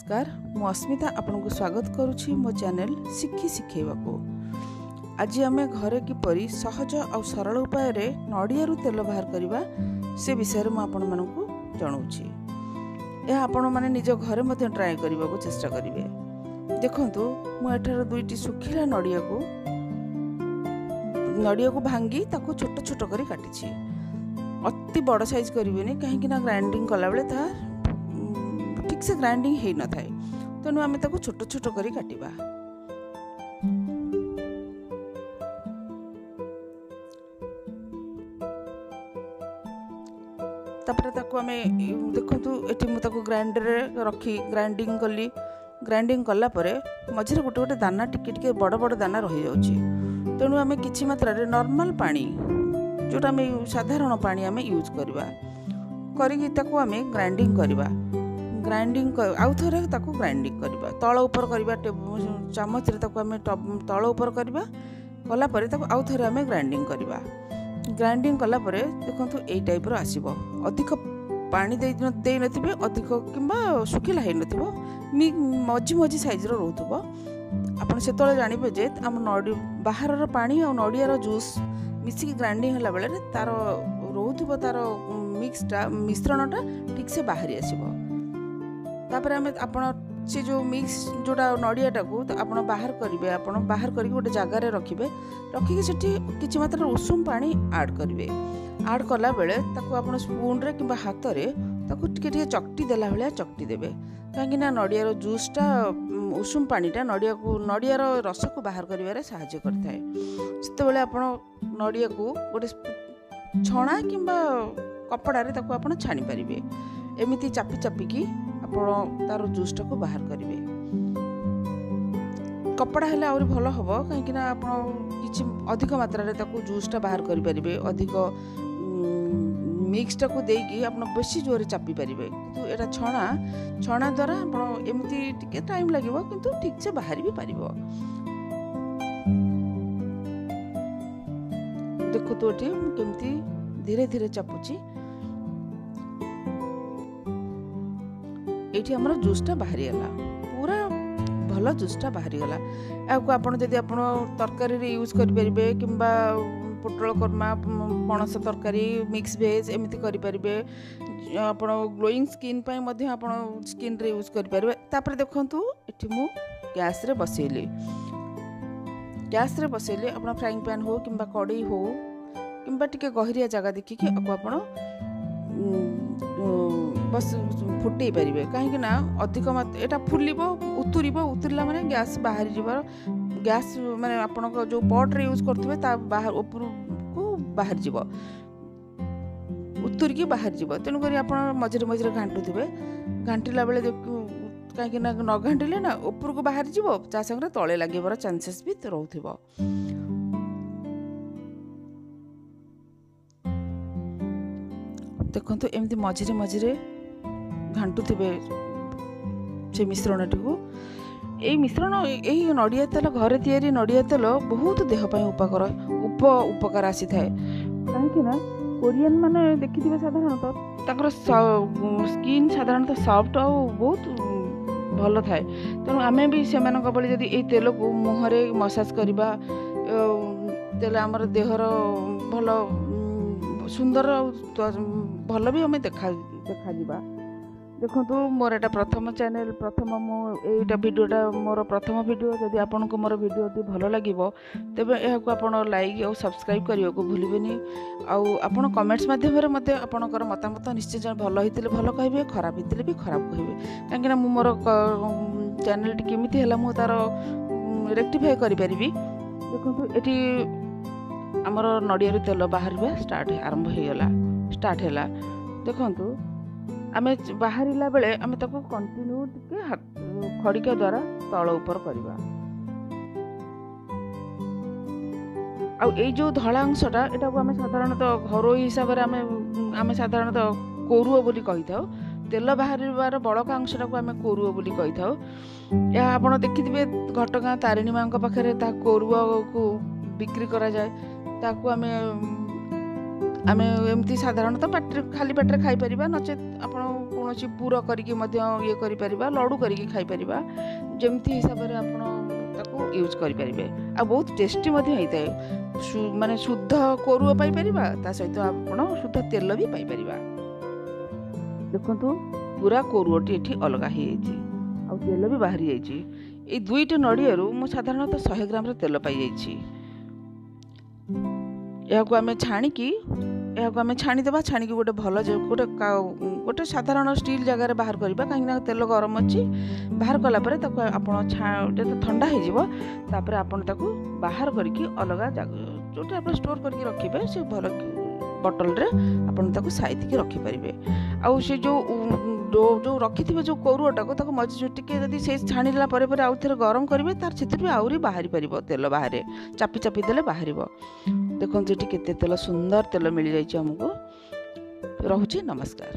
नमस्कार मु अस्मिता आपन को स्वागत करुछि मो चैनल शिखी शिखेबा को। आज आमे घरे किपरि सहज और सरल उपाय रे नडिया रु तेल बाहर करबा से विषय मु आपन मन को जणाउछि। ए आपन माने निज घरे मते ट्राई करबा को चेष्टा करिवे। देखंतु मु एठार दुईटी सुखिला नडिया को भांगी ताको छोट छोट करी काटिछि। अति बड़ साइज करिवेनी काहेकि ना ग्राइंडिंग कला बेले ता ठीक से ग्राइंडिंग हे न थाए, तेणु आम ताको छोट छोट करी काटिबा। तापर ताको आमे देखंतु एठी मु ताको ग्राइंडर रे रखी ग्राइंडिंग कली। ग्राइंडिंग कला परे मझिरे गोटे गोटे दाना टिके टिके बड़ बड़ दाना रही जाउची, तेणु आमे किछि मात्रा रे नॉर्मल पानी जोटा आमे साधारण पानी आमे यूज करबा करिकि ताको आमे ग्राइंडिंग करबा। ग्राइंडिंग आउ थरे ताको ग्राइंडिंग करबा, तळ ऊपर करबा, चामच रे ताको आमे तळ ऊपर करबा कला परे ताको आउ थरे आमे ग्राइंडिंग करबा। ग्राइंडिंग कला परे देखंतु एई टाइप रो आसीबो। अधिक पानी देई नथिबे, अधिक किंबा सुखिला हे नथिबो, मझी मझी साइज रो रहउतबो। आपण सेतळे जानिबे जे हम नडी बाहर रो पानी और नडिया रो जूस मिसिक ग्राइंडिंग हला बेले तार रहउतबो, तार मिक्सटा मिश्रणटा ठीक से बाहरी आसीबो। तापर आमे आपण से जो मिक्स जोटा नडियाटा को आपण बाहर करिवे, आपण बाहर करके गोटे जगह रे रखिबे। रखिके सेठी किछि मात्रा उषुम पानी ऐड करिवे। ऐड कला बेले ताको आपण स्पून रे किबा हाथ रे ताको टिके टिके चकटी देला भलिया चकटी देबे, काहेकि ना नडिया रो जूसटा उषुम पानीटा नडिया रो रस को बाहर करिवारे सहायता करथाय। सेते बेले आपण नडिया को गोटे छणा किबा कपड़ा रे ताको आपण छानी परिबे। एमिति चापी चापी की आपण तार जूसटा को बाहर करिवे। कपड़ा हेले आउरी भलो हबो, काहेकि ना आपण किछि अधिक मात्रा रे ताको जूसटा बाहर करि परिबे। अधिक मिक्सटा को देकी आपण बेसी जोरे चापी परिबे। किंतु एटा छणा द्वारा आपण एमिति टिके टाइम लागिवो, किंतु ठीक से बाहर भी परिबो। देखो तो एठी केमति धीरे धीरे चापुची। एठी हमर जूसटा बाहरी गला, पूरा भलो जूसटा बाहरी गला। याको आपण जदि आपण तरकारी रे यूज करि परिबे, किंबा पोटल कर्मा, पणस तरकारी, मिक्स वेज एमिति करि परिबे। आपण ग्लोइंग स्किन पय मध्ये आपण स्किन रे यूज करि परिबे। तापर देखंतु एठी मु गैस रे बसेली। गैस रे बसेली आपण फ्राइंग पैन हो किंबा कढ़ई हो किंबा टिके गहरिया जगह देखि कि आपण बस फुटई पारे, कहीं ना अधिक एटा फुलिबो उतुरला माने गैस बाहरी जीवार। गैस माने आपण जो पॉट रे यूज करथबे ता बाहर ऊपर को बाहर जीवो, उतुर की बाहर जीवो। तेनु करी आपण मझरे मझरे घांटुथिबे। घांटिला बेले कहीं ना न घांटिले ना ऊपर को बाहर जीवो, ता संगे तळे लागिबार चांसेस भी रहउथिबो। देखंतु एमती मझरे मझरे घांटुथिबे से मिश्रणटी को। एई मिश्रण एई नडिया तेल घरे तैयारी नडिया तेल बहुत देह पय उपकार आसी थाए। काहेकि ना कोरियन माने देखिथिबे साधारणतः ताकर स्किन साधारणतः सॉफ्ट और बहुत भलो थाए। तेणु आमे भी सेमानक बळी जदि एई तेल को मुहरे मसाज करबा, तेल हमर देहर भलो सुंदर भल भी हमें देखा जीवा। देखंतु मोर एटा प्रथम चैनल, प्रथम एटा वीडियोटा मोर प्रथम वीडियो। जदि आपन को मोर वीडियोटी भलो लागिवो तेबे एहाको आपन लाइक और सब्सक्राइब करियो को भूलिबेनी। आउ आपन कमेंट्स माध्यम रे मते आपनकर मतामत निश्चय जण भलो हितले भलो कहबे, खराब हितले भी खराब कहबे। काहेकि ना मु मोर चैनल टी केमिति हला मु तार रेक्टिफाई करि परिबी। देखंतु एटी हमर नडिया तेल बाहर स्टार्ट आरंभ स्टार्ट हैला। देखंतु आमे बाहरिला बेले आमे ताको कंटिन्यू टिके खड़िका द्वारा तळ ऊपर करबा। आ ए जो धळा अंशटा एटा को आमे साधारणतः घरोई हिसाब रे आमे साधारणतः कोरुओ बोली कहि थाउ। तेल बाहरिबार बळका अंशटा को आमे कोरुओ बोली कहि थाउ। या आपण देखिथिबे घटगां तारिणी मांक पाखरे ता कोरुओ को बिक्री करा जाय। ताको आमे आमे एमती साधारणतः पाटे खाली पेटे खाईपर नचे आप कौन पूर करके ये कर लडू करके खाईपर जमती हिसाब से आप यूज करेंगे आ बहुत टेस्टी होता है माने शुद्ध कोरुआ पाइपर ता सहित आप शुद्ध तेल भी पाइपर। देखु पूरा कोरुअटी ये अलग हो तेल भी बाहरी जाइए। दुईटी नड़िया मु साधारणतः 100 ग्राम तेल पाई जाइए। आम छाणीदेवा छाणी गोटे भल गोटे गोटे साधारण स्टील जगार बाहर करवा कहीं तेल गरम अच्छी बाहर कलापर आप ठंडा होपर आपन बाहर करके अलग जो आप स्टोर करके रखिए से भल बटल रे आपन साइज की रखिपारे। आउ से जो रखि जो कोरुआटा को मझे टी से छाणीला आउ थे गरम करेंगे तार से भी आहरी बाहरी पार तेल बाहर चापी चापी देले बाहर। देखो ये केते तेल सुंदर तेल मिल जाइए आमको। रहुछि नमस्कार।